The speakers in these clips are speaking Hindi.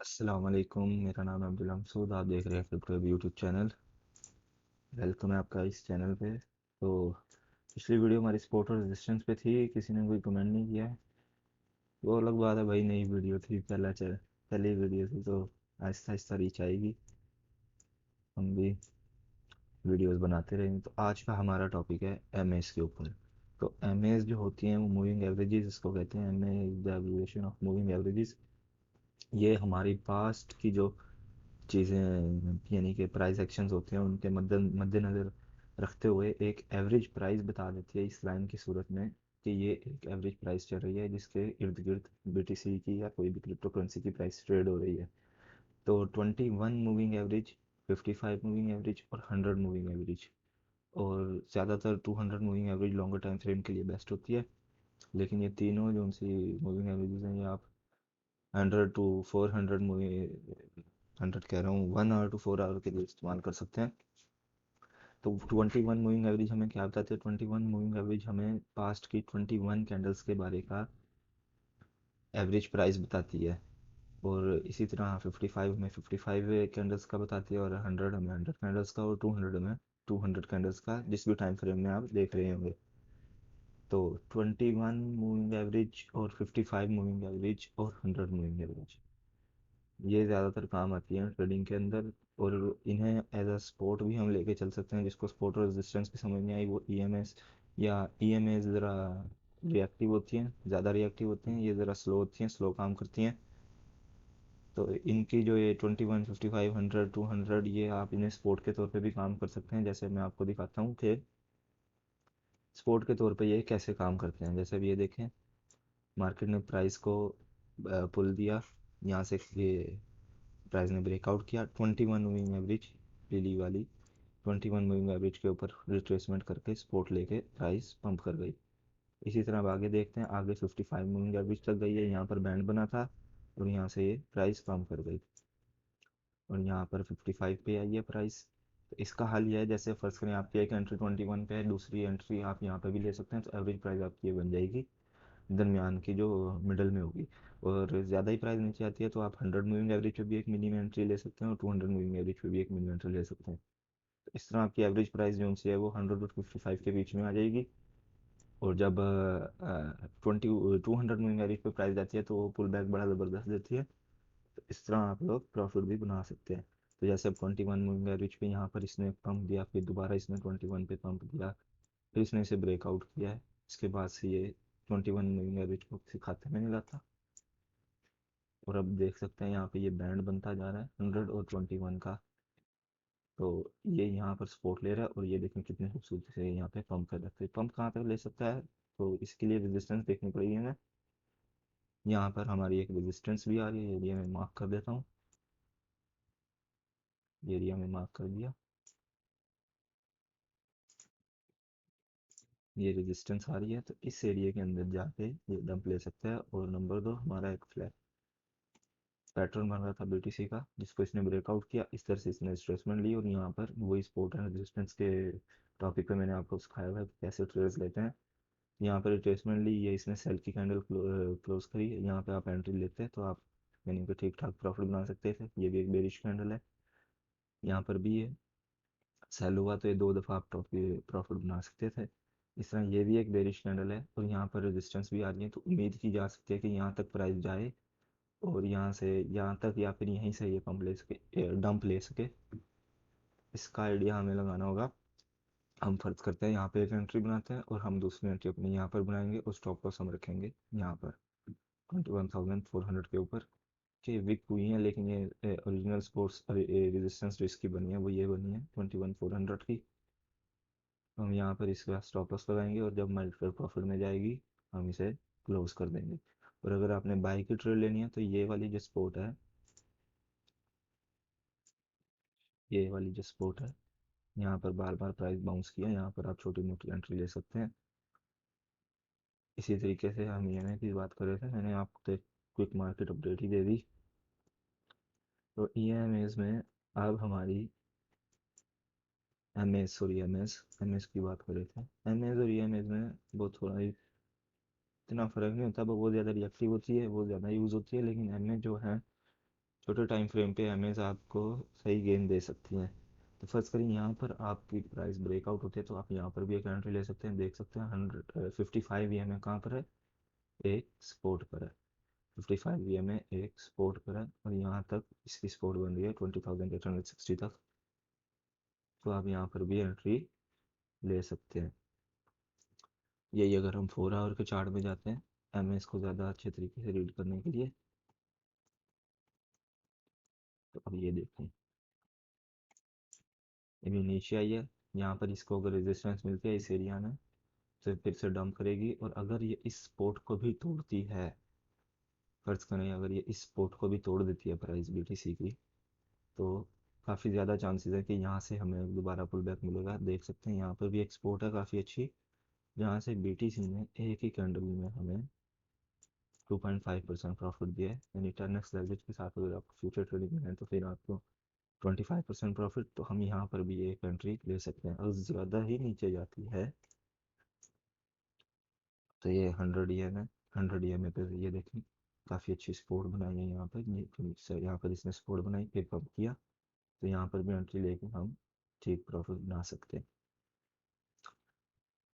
अस्सलाम वालेकुम। मेरा नाम है अब्दुल्ला मसूद। आप देख रहे हैं क्रिप्टो यूट्यूब चैनल। वेलकम है आपका इस चैनल पे। तो पिछली वीडियो हमारी सपोर्ट और रेजिस्टेंस पे थी, किसी ने कोई कमेंट नहीं किया है। वो अलग बात है भाई, नई वीडियो थी, पहली वीडियो थी तो आहिस्ता आहिस्ता रीच आएगी। हम भी वीडियोस बनाते रहेंगे। तो आज का हमारा टॉपिक है एमएस के ऊपर। तो एमएस जो होती हैं वो मूविंग एवरेजेस इसको कहते हैं। M A is the abbreviation of moving averages. ये हमारी पास्ट की जो चीज़ें यानी कि प्राइस एक्शंस होते हैं उनके मद्देनज़र रखते हुए एक एवरेज प्राइस बता देती है इस लाइन की सूरत में कि ये एक एवरेज प्राइस चल रही है जिसके इर्द गिर्द बीटीसी की या कोई भी क्रिप्टो करेंसी की प्राइस ट्रेड हो रही है। तो 21 मूविंग एवरेज, 55 मूविंग एवरेज और 100 मूविंग एवरेज। और ज़्यादातर 200 moving average longer time frame के लिए बेस्ट होती है। लेकिन ये तीनों जो उनसी मूविंग एवरेजेस हैं ये आप 100 to 400 मूविंग 100 कह रहा हूँ 1 आवर to 4 आवर के लिए इस्तेमाल कर सकते हैं। तो 21 मूविंग एवरेज हमें क्या बताती है? 21 मूविंग एवरेज हमें पास्ट की 21 कैंडल्स के बारे का एवरेज प्राइस बताती है। और इसी तरह 55 में 55 कैंडल्स का बताती है, और 100 हमें 100 कैंडल्स का, और 200 में 200 कैंडल्स का, जिस भी टाइम फ्रेम में आप देख रहे होंगे। तो 21 मूविंग एवरेज और 55 मूविंग एवरेज और 100 मूविंग एवरेज ये ज़्यादातर काम आती हैं ट्रेडिंग के अंदर। और इन्हें एज अ सपोर्ट भी हम लेके चल सकते हैं। जिसको सपोर्ट और रेजिस्टेंस की समझ नहीं आई वो ईएमएस या ईएमएस ज़रा रिएक्टिव होती हैं, ज़्यादा रिएक्टिव होती हैं, ये ज़रा स्लो होती हैं, स्लो काम करती हैं। तो इनकी जो ये 21 55 100 200 ये आप इन्हें सपोर्ट के तौर पे भी काम कर सकते हैं। जैसे मैं आपको दिखाता हूँ कि सपोर्ट के तौर पे ये कैसे काम करते हैं। जैसे अब ये देखें, मार्केट ने प्राइस को पुल दिया यहाँ से, ये प्राइस ने ब्रेकआउट किया 21 मूविंग एवरेज पीली वाली 21 मूविंग एवरेज के ऊपर रिट्रेसमेंट करके सपोर्ट लेके प्राइस पंप कर गई। इसी तरह अब आगे देखते हैं, आगे 55 मूविंग एवरेज तक गई है, यहाँ पर बैंड बना था और यहाँ से ये प्राइस पंप कर गई और यहाँ पर 55 पे आई है प्राइस। तो इसका हल यह है, जैसे फर्स्ट करें आपकी एक एंट्री 21 पे है, दूसरी एंट्री आप यहाँ पे भी ले सकते हैं, तो एवरेज प्राइस आपकी ये बन जाएगी दरमियान की जो मिडल में होगी। और ज़्यादा ही प्राइस नीचे आती है तो आप 100 मूविंग एवरेज पे भी एक मिनिमम एंट्री ले सकते हैं और 200 मूविंग एवरेज पे भी एक मिनिमम एंट्री ले सकते हैं। तो इस तरह आपकी एवरेज प्राइस जो सी है वो 100 और 55 के बीच में आ जाएगी। और जब 200 मूविंग एवरेज पे प्राइस जाती है तो वो पुल बैक बड़ा ज़बरदस्त देती है। तो इस तरह आप लोग प्रॉफिट भी बना सकते हैं। तो जैसे अब 21 मूविंग एवरेज पे यहाँ पर इसने पंप दिया, फिर दोबारा इसने 21 पे पंप दिया, फिर इसने इसे ब्रेकआउट किया है। इसके बाद से ये 21 मूविंग एवरेज को किसी खाते में नहीं लाता। और अब देख सकते हैं यहाँ पे ये बैंड बनता जा रहा है 100 और 21 का। तो ये यहाँ पर सपोर्ट ले रहा है और ये देखें कितनी खूबसूरती से यहाँ पे पंप कर रहा है। तो पंप कहाँ तक ले सकता है, तो इसके लिए रेजिस्टेंस देखनी पड़ेगी हमें। यहाँ पर हमारी एक रेजिस्टेंस भी आ रही है, एरिया में मार्क कर देता हूँ। ये एरिया में मार्क कर दिया, ये रेजिस्टेंस आ रही है। तो इस एरिया के अंदर जाके ये डंप ले सकता है। और नंबर 2 हमारा एक फ्लैट पैटर्न बन रहा था बीटीसी का, जिसको इसने ब्रेकआउट किया। इस तरह से इसने रिट्रेसमेंट ली और यहाँ पर वही सपोर्ट एंड रेजिस्टेंस के टॉपिक पे मैंने आपको सिखाया हुआ है कि कैसे ट्रेड्स लेते हैं। यहाँ पर रिट्रेसमेंट ली, ये इसने सेल की कैंडल क्लोज करी, यहाँ पे आप एंट्री लेते हैं तो आप यानी कि ठीक ठाक प्रॉफिट बना सकते थे। ये भी एक बेरिश कैंडल है, यहाँ पर भी ये सेल हुआ तो ये 2 दफ़ा आप प्रॉफिट बना सकते थे। इस तरह ये भी एक बेरिश कैंडल है और यहाँ पर रेजिस्टेंस भी आ रही है। तो उम्मीद की जा सकती है कि यहाँ तक प्राइस जाए और यहाँ से यहाँ तक या फिर यहीं से ये पंप ले सके, डंप ले सके। इसका आइडिया हमें लगाना होगा। हम फर्ज करते हैं यहाँ पे एक एंट्री बनाते हैं और हम दूसरी एंट्री अपने यहाँ पर बनाएंगे और स्टॉप लॉस हम रखेंगे यहाँ पर 21,400 के ऊपर। कि विक हुई है, लेकिन ये ओरिजिनल स्पोर्ट्स रेजिस्टेंस जो इसकी बनी है वो ये बनी है 21,400 की। तो हम यहाँ पर इसका स्टॉप लॉस लगाएंगे और जब मल्टीपल प्रॉफिट में जाएगी हम इसे क्लोज कर देंगे। और अगर आपने बाई की ट्रेड लेनी है तो ये वाली जो स्पोर्ट है, ये वाली जो स्पोर्ट है, यहाँ पर बार बार प्राइस बाउंस किया, यहाँ पर आप छोटी मोटी एंट्री ले सकते हैं। इसी तरीके से हम ईएमए की बात कर रहे थे, मैंने आपको तो एक क्विक मार्केट अपडेट ही दे दी। तो ईएमएस में अब हमारी एमएस की बात कर रहे थे। एमएस और ईएमएस में वो थोड़ा ही इतना फ़र्क नहीं होता, वो ज़्यादा रिएक्टिव होती है, वो ज़्यादा यूज़ होती है। लेकिन एमएस जो है छोटे टाइम फ्रेम पे एमएस आपको सही गेन दे सकती हैं। तो फर्स्ट करें, यहाँ पर आपकी प्राइस ब्रेकआउट होती है तो आप यहाँ पर भी एक एंट्री ले सकते हैं। देख सकते हैं 155 EMA कहाँ पर है, एक सपोर्ट पर है। 55 EMA एक सपोर्ट पर है और यहाँ तक इसकी सपोर्ट बन रही है 20,860 तक। तो आप यहाँ पर भी एंट्री ले सकते हैं। यही अगर हम 4 आवर के चार्ट में जाते हैं एमएस को ज़्यादा अच्छे तरीके से रीड करने के लिए, तो अब ये देखें, अभी नीचे आई है। यहाँ पर इसको अगर रेजिस्टेंस मिलती है इस एरिया में तो फिर से डंप करेगी, और अगर ये इस सपोर्ट को भी तोड़ती है, फर्ज करें अगर ये इस सपोर्ट को भी तोड़ देती है प्राइस बीटीसी की, तो काफ़ी ज़्यादा चांसेस है कि यहाँ से हमें दोबारा पुल बैक मिलेगा। देख सकते हैं यहाँ पर भी एक सपोर्ट है काफ़ी अच्छी, जहाँ से बीटीसी ने एक ही कैंडल में हमें 2.5% प्रॉफिट दिया है। यानी 10x लेवरेज के साथ अगर आप फ्यूचर ट्रेडिंग में हैं तो फिर आपको 25% प्रॉफिट। तो हम यहाँ पर भी एक एंट्री ले सकते हैं। अगर ज़्यादा ही नीचे जाती है तो ये 100 EM है, 100 EM पे ये देखें काफ़ी अच्छी सपोर्ट बनाई है। यहाँ पर यहाँ पर इसने सपोर्ट बनाई, फिर पंप किया, तो यहाँ पर भी एंट्री लेके हम ठीक प्रॉफिट बना सकते हैं।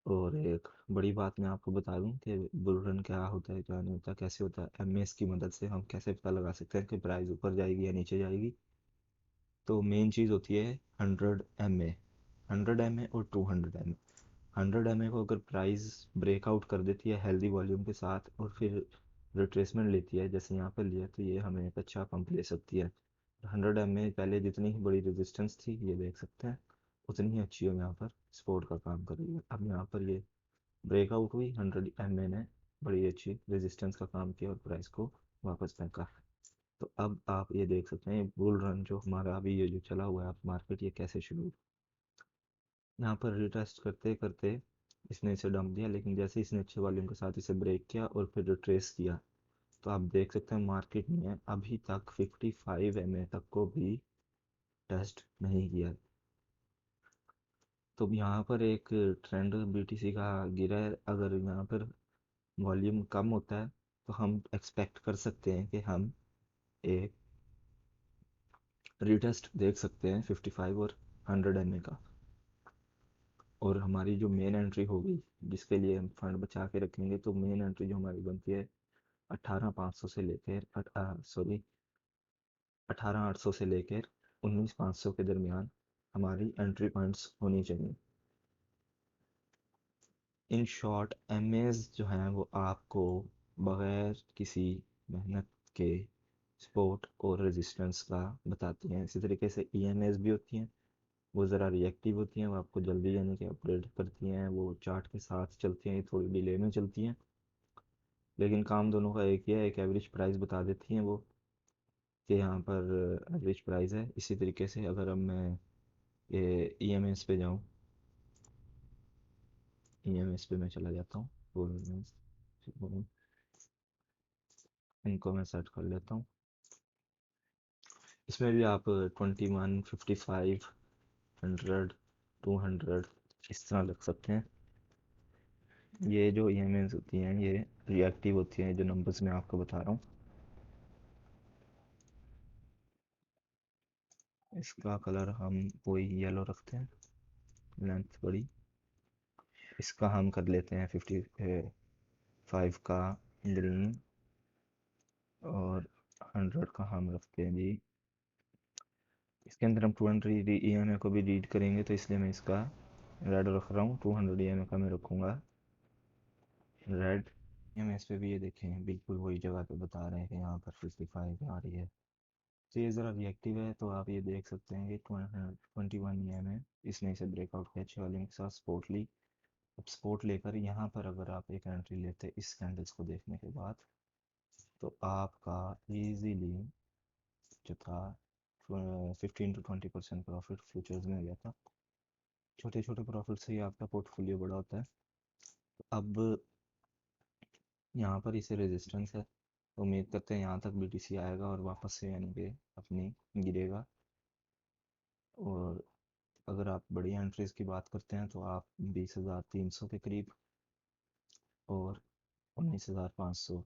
और एक बड़ी बात मैं आपको बता दूं कि बुल रन क्या होता है क्या नहीं होता, कैसे होता है। एमएस की मदद से हम कैसे पता लगा सकते हैं कि प्राइस ऊपर जाएगी या नीचे जाएगी। तो मेन चीज़ होती है 100 MA, 100 MA और 200 MA। 100 MA को अगर प्राइस ब्रेकआउट कर देती है हेल्दी वॉल्यूम के साथ और फिर रिट्रेसमेंट लेती है जैसे यहाँ पर लिया, तो ये हमें एक अच्छा पंप ले सकती है। 100 MA पहले जितनी ही बड़ी रेजिस्टेंस थी ये देख सकते हैं, उतनी ही अच्छी हो यहाँ पर सपोर्ट का काम कर रही है। अब यहाँ पर ये ब्रेकआउट हुई, 100 MA ने बड़ी अच्छी रेजिस्टेंस का काम किया और प्राइस को वापस फेंका। तो अब आप ये देख सकते हैं बुल रन जो हमारा अभी ये जो चला हुआ है आप मार्केट, ये कैसे शुरू, यहाँ पर रिटेस्ट करते करते इसने इसे डंप दिया, लेकिन जैसे इसने अच्छे वॉल्यूम के साथ इसे ब्रेक किया और फिर रिट्रेस किया, तो आप देख सकते हैं मार्केट ने अभी तक 55 MA तक को भी टेस्ट नहीं किया। तो यहाँ पर एक ट्रेंड बीटीसी का गिरा है। अगर यहाँ पर वॉल्यूम कम होता है तो हम एक्सपेक्ट कर सकते हैं कि हम एक रिटेस्ट देख सकते हैं 55 और 100 MA का। और हमारी जो मेन एंट्री होगी जिसके लिए हम फंड बचा के रखेंगे, तो मेन एंट्री जो हमारी बनती है 18,500 से लेकर सॉरी 18,800 से लेकर 19,500 के दरमियान हमारी एंट्री पॉइंट्स होनी चाहिए। इन शॉर्ट एमएस जो हैं वो आपको बगैर किसी मेहनत के सपोर्ट और रेजिस्टेंस का बताती हैं। इसी तरीके से ईएमएस भी होती हैं, वो ज़रा रिएक्टिव होती हैं, वो आपको जल्दी यानी कि अपडेट करती हैं, वो चार्ट के साथ चलती हैं, थोड़ी डिले में चलती हैं, लेकिन काम दोनों का एक ही है, एक एवरेज प्राइस बता देती हैं वो कि यहाँ पर एवरेज प्राइस है। इसी तरीके से अगर अब मैं ये ईएमएस पे जाऊँ, ईएमएस पे मैं चला जाता हूँ, इनको मैं सेट कर लेता हूँ। इसमें भी आप 21, 55, 100, 200 इस तरह लग सकते हैं। ये जो ईएमएस होती हैं ये रिएक्टिव होती हैं, जो नंबर्स मैं आपको बता रहा हूँ। इसका कलर हम वही येलो रखते हैं, लेंथ बड़ी। इसका हम कर लेते हैं 55 का ग्रीन, और 100 का हम रखते हैं जी। इसके अंदर हम 200 EMA को भी रीड करेंगे, तो इसलिए मैं इसका रेड रख रहा हूँ। 200 EMA का मैं रखूँगा रेड। हम इस पे भी ये देखें बिल्कुल वही जगह पे बता रहे हैं कि यहाँ पर 55 आ रही है। तो ये ज़रा रिएक्टिव है, तो आप ये देख सकते हैं कि 21 EMA इसने इसे ब्रेकआउट किया अच्छे वाले के साथ सपोर्ट ली। अब सपोर्ट लेकर यहाँ पर अगर आप एक एंट्री लेते इस कैंडल्स को देखने के बाद, तो आपका ईजीली जो था 15 to 20% प्रॉफिट फ्यूचर्स में हो गया था। छोटे छोटे प्रॉफिट से ही आपका पोर्टफोलियो बड़ा होता है। अब यहाँ पर इसे रेजिस्टेंस है, तो उम्मीद करते हैं यहाँ तक बीटीसी आएगा और वापस से यानी कि अपनी गिरेगा। और अगर आप बड़ी एंट्रीज की बात करते हैं तो आप 20,300 के करीब और 19,500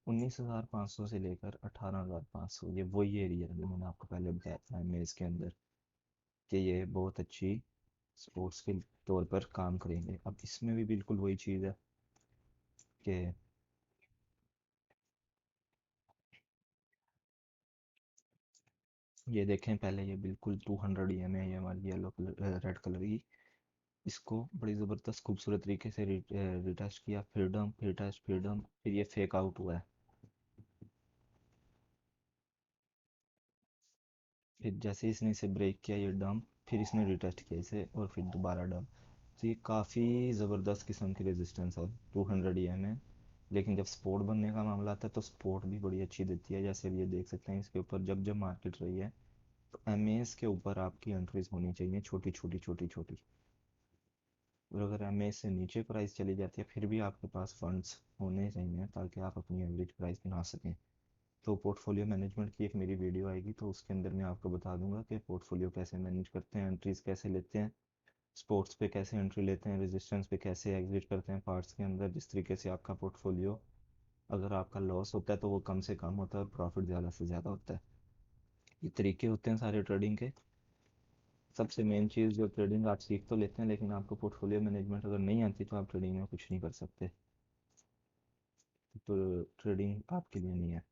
19,500 से लेकर 18,500, ये वही एरिया है जो मैंने आपको पहले बताया था एमएस के अंदर, कि ये बहुत अच्छी स्पोर्ट्स के तौर पर काम करेंगे। अब इसमें भी बिल्कुल वही चीज़ है कि ये देखें, पहले ये बिल्कुल 200 ई एम है, ये हमारी येलो कलर रेड कलर की। इसको बड़ी ज़बरदस्त खूबसूरत तरीके से रिटेस्ट किया, फ्रीडम फिर टेस्ट फ्रीडम, फिर ये फेक आउट हुआ है। फिर जैसे इसने इसे ब्रेक किया ये डंप, फिर इसने रिटेस्ट किया इसे और फिर दोबारा डंप। तो ये काफ़ी ज़बरदस्त किस्म की रेजिस्टेंस है 200 ई एम है। लेकिन जब स्पोर्ट बनने का मामला आता है तो स्पोर्ट भी बड़ी अच्छी देती है। जैसे अब ये देख सकते हैं इसके ऊपर जब जब मार्केट रही है, तो एम के ऊपर आपकी एंट्रीज होनी चाहिए छोटी छोटी छोटी छोटी। और अगर एम से नीचे प्राइस चली जाती है फिर भी आपके पास फंड्स होने चाहिए ताकि आप अपनी एवरेज प्राइस बना सकें। तो पोर्टफोलियो मैनेजमेंट की एक मेरी वीडियो आएगी, तो उसके अंदर मैं आपको बता दूंगा कि पोर्टफोलियो कैसे मैनेज करते हैं, एंट्रीज कैसे लेते हैं, स्पोर्ट्स पे कैसे एंट्री लेते हैं, रेजिस्टेंस पे कैसे एग्जिट करते हैं पार्ट्स के अंदर, जिस तरीके से आपका पोर्टफोलियो, अगर आपका लॉस होता है तो वो कम से कम होता है और प्रॉफिट ज़्यादा से ज़्यादा होता है। ये तरीके होते हैं सारे ट्रेडिंग के। सबसे मेन चीज़ जो ट्रेडिंग आप सीख तो लेते हैं, लेकिन आपको पोर्टफोलियो मैनेजमेंट अगर नहीं आती तो आप ट्रेडिंग में कुछ नहीं कर सकते। तो ट्रेडिंग आपके लिए नहीं है,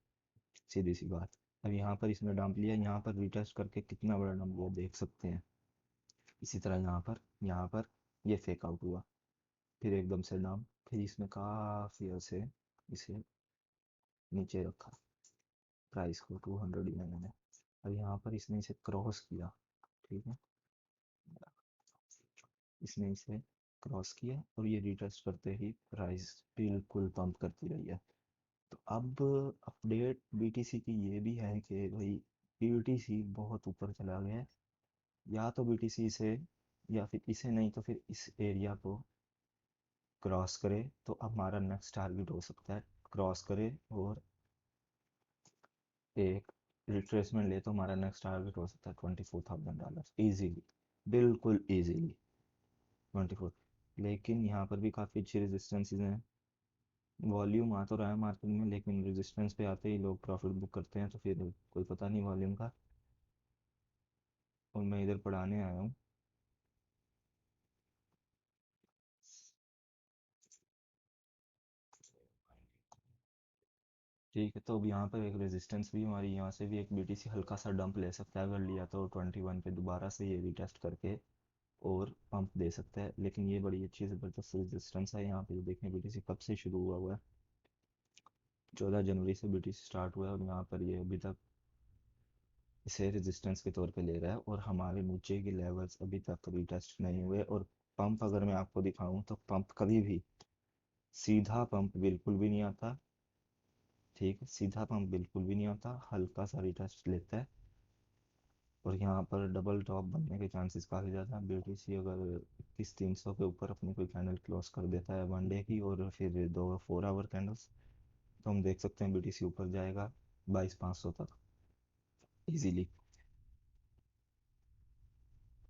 सीधी सी बात। अब यहाँ पर इसने डंप लिया, यहाँ पर रिटेस्ट करके कितना बड़ा डंप लिया देख सकते हैं। इसी तरह यहाँ पर ये फेक आउट हुआ, फिर एकदम से डंप, फिर इसने काफ़ी अर्से इसे नीचे रखा प्राइस को 200 दिया मैंने। अब यहाँ पर इसने इसे क्रॉस किया, ठीक है, इसने इसे क्रॉस किया और ये रिटेस्ट करते ही प्राइस बिल्कुल पंप करती रही है। तो अब अपडेट बीटीसी की ये भी है कि भाई बीटीसी बहुत ऊपर चला गया है। या तो बीटीसी इसे, या फिर इसे नहीं तो फिर इस एरिया को क्रॉस करे तो हमारा नेक्स्ट टारगेट हो सकता है, क्रॉस करे और एक रिट्रेसमेंट ले तो हमारा नेक्स्ट टारगेट हो सकता है $24,000 ईजीली, बिल्कुल ईजीली 24। लेकिन यहाँ पर भी काफ़ी अच्छी रेजिस्टेंसेज हैं। वॉल्यूम आ तो रहा है मार्केट में, लेकिन रेजिस्टेंस पे आते ही लोग प्रॉफिट बुक करते हैं, तो फिर कोई पता नहीं वॉल्यूम का। और मैं इधर पढ़ाने आया हूँ। ठीक है, तो अब यहाँ पर एक रेजिस्टेंस भी हमारी, यहाँ से भी एक बीटीसी हल्का सा डंप ले सकता है, अगर लिया तो 21 पे दोबारा से ये रिटेस्ट करके और पंप दे सकता है। लेकिन ये बड़ी अच्छी ज़बरदस्त रेजिस्टेंस है। यहाँ पे ये देखें बीटीसी कब से शुरू हुआ है, 14 जनवरी से बीटीसी स्टार्ट हुआ है, और यहाँ पर ये अभी तक इसे रेजिस्टेंस के तौर पे ले रहा है, और हमारे नीचे के लेवल्स अभी तक रिटेस्ट नहीं हुए। और पंप अगर मैं आपको दिखाऊं तो पंप कभी भी सीधा पंप बिल्कुल भी नहीं आता। ठीक है, सीधा पंप बिल्कुल भी नहीं आता, हल्का सा रिटेस्ट लेता है। और यहाँ पर डबल टॉप बनने के चांसेस काफ़ी ज़्यादा हैं। बीटीसी अगर 21,300 के ऊपर अपनी कोई कैंडल क्लोज कर देता है वन डे की, और फिर दो 4 आवर कैंडल्स, तो हम देख सकते हैं बीटीसी ऊपर जाएगा 22,500 तक इजीली।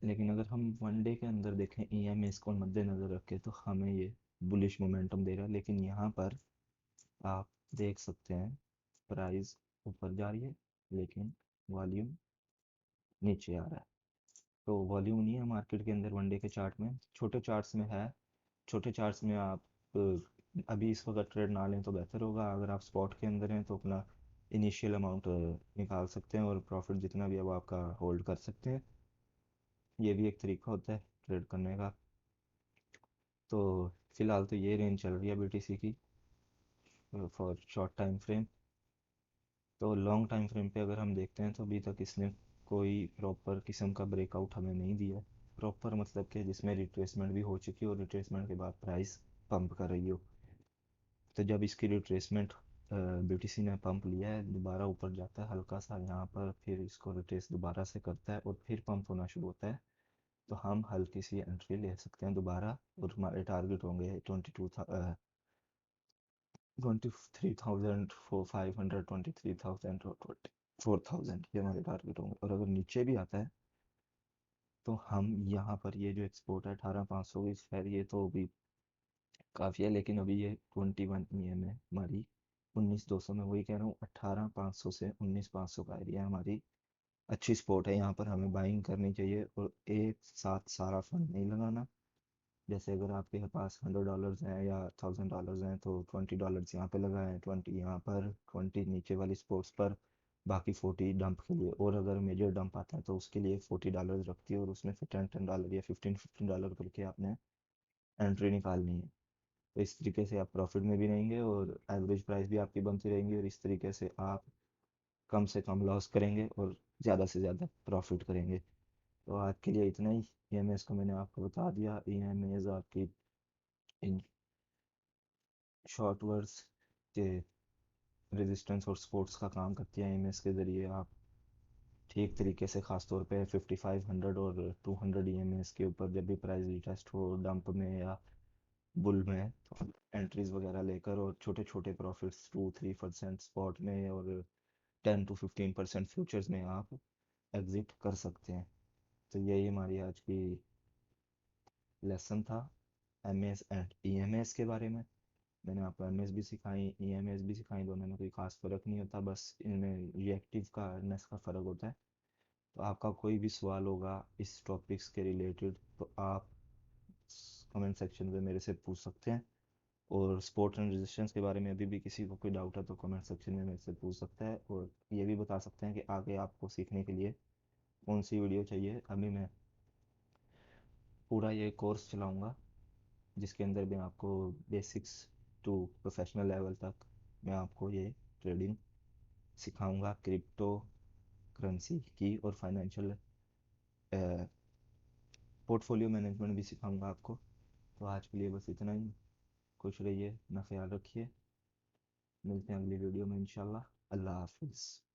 लेकिन अगर हम वन डे के अंदर देखें ईएमएस को मद्देनज़र रखें तो हमें ये बुलिश मोमेंटम दे रहा है। लेकिन यहाँ पर आप देख सकते हैं प्राइस ऊपर जा रही है, लेकिन वॉल्यूम नीचे आ रहा है। तो वॉल्यूम नहीं है मार्केट के अंदर वनडे के चार्ट में, छोटे चार्ट्स में है। छोटे चार्ट्स में आप अभी इस वक्त ट्रेड ना लें तो बेहतर होगा। अगर आप स्पॉट के अंदर हैं तो अपना इनिशियल अमाउंट निकाल सकते हैं और प्रॉफिट जितना भी अब आपका होल्ड कर सकते हैं। ये भी एक तरीका होता है ट्रेड करने का। तो फिलहाल तो ये रेंज चल रही है बीटीसी की फॉर शॉर्ट टाइम फ्रेम। तो लॉन्ग टाइम फ्रेम पे अगर हम देखते हैं तो अभी तक इसने कोई प्रॉपर किस्म का ब्रेकआउट हमें नहीं दिया। प्रॉपर मतलब कि जिसमें रिट्रेसमेंट भी हो चुकी हो और रिट्रेसमेंट के बाद प्राइस पंप कर रही हो। तो जब इसकी रिट्रेसमेंट बीटीसी ने पंप लिया है, दोबारा ऊपर जाता है हल्का सा यहाँ पर, फिर इसको रिट्रेस दोबारा से करता है और फिर पंप होना शुरू होता है, तो हम हल्की सी एंट्री ले सकते हैं दोबारा। और हमारे टारगेट होंगे 23,500, 23,000 और 24,000, ये हमारे टारगेट होंगे। और अगर नीचे भी आता है तो हम यहाँ पर ये जो एक्सपोर्ट है 18,500 की, खैर ये तो अभी काफ़ी है, लेकिन अभी ये 21 ई एम है हमारी 19,200 में, वही कह रहा हूँ, 18,500 से 19,500 का एरिया हमारी अच्छी स्पॉट है। यहाँ पर हमें बाइंग करनी चाहिए और एक साथ सारा फंड नहीं लगाना। जैसे अगर आपके पास $100 हैं या $1,000 हैं तो $20 यहाँ पे लगाएं, 20 यहाँ पर, 20 नीचे वाली स्पोर्ट्स पर, बाकी 40 डंप के लिए। और अगर मेजर डंप आता है तो उसके लिए $40 रखती है और उसमें फिर $10 या $15 करके आपने एंट्री निकालनी है। तो इस तरीके से आप प्रॉफिट में भी रहेंगे और एवरेज प्राइस भी आपकी बनती रहेंगी, और इस तरीके से आप कम से कम लॉस करेंगे और ज़्यादा से ज़्यादा प्रॉफिट करेंगे। तो आज के लिए इतना ही। ईएमएस को मैंने आपको बता दिया। ईएमएस आपकी इन शॉर्ट वर्ड्स के रेजिस्टेंस और सपोर्ट्स का काम करती है। ईएमएस के ज़रिए आप ठीक तरीके से, ख़ासतौर पे 5500 और 200 ईएमएस के ऊपर जब भी प्राइस रिटेस्ट हो डंप में या बुल में, तो एंट्रीज वगैरह लेकर और छोटे छोटे प्रॉफिट्स 2-3% स्पॉट में और 10-15% फ्यूचर्स में आप एग्जिट कर सकते हैं। तो यही हमारी आज की लेसन था एमएस एंड ईएमएस के बारे में। मैंने आपको एमएस भी सिखाई, ईएमएस भी सिखाई, दोनों में कोई खास फ़र्क नहीं होता, बस इनमें रिएक्टिव का अर्नेस का फ़र्क होता है। तो आपका कोई भी सवाल होगा इस टॉपिक्स के रिलेटेड तो आप कमेंट सेक्शन में मेरे से पूछ सकते हैं। और स्पोर्ट एंड रेजिस्टेंस के बारे में अभी भी किसी को कोई डाउट है तो कमेंट सेक्शन में मेरे से पूछ सकता है, और ये भी बता सकते हैं कि आगे आपको सीखने के लिए कौन सी वीडियो चाहिए। अभी मैं पूरा ये कोर्स चलाऊँगा जिसके अंदर मैं आपको बेसिक्स टू प्रोफेशनल लेवल तक मैं आपको ये ट्रेडिंग सिखाऊंगा, क्रिप्टो करेंसी की, और फाइनेंशियल पोर्टफोलियो मैनेजमेंट भी सिखाऊंगा आपको। तो आज के लिए बस इतना ही। खुश रहिए, अपना ख्याल रखिए, मिलते हैं अगली वीडियो में इंशाल्लाह। अल्लाह हाफिज़।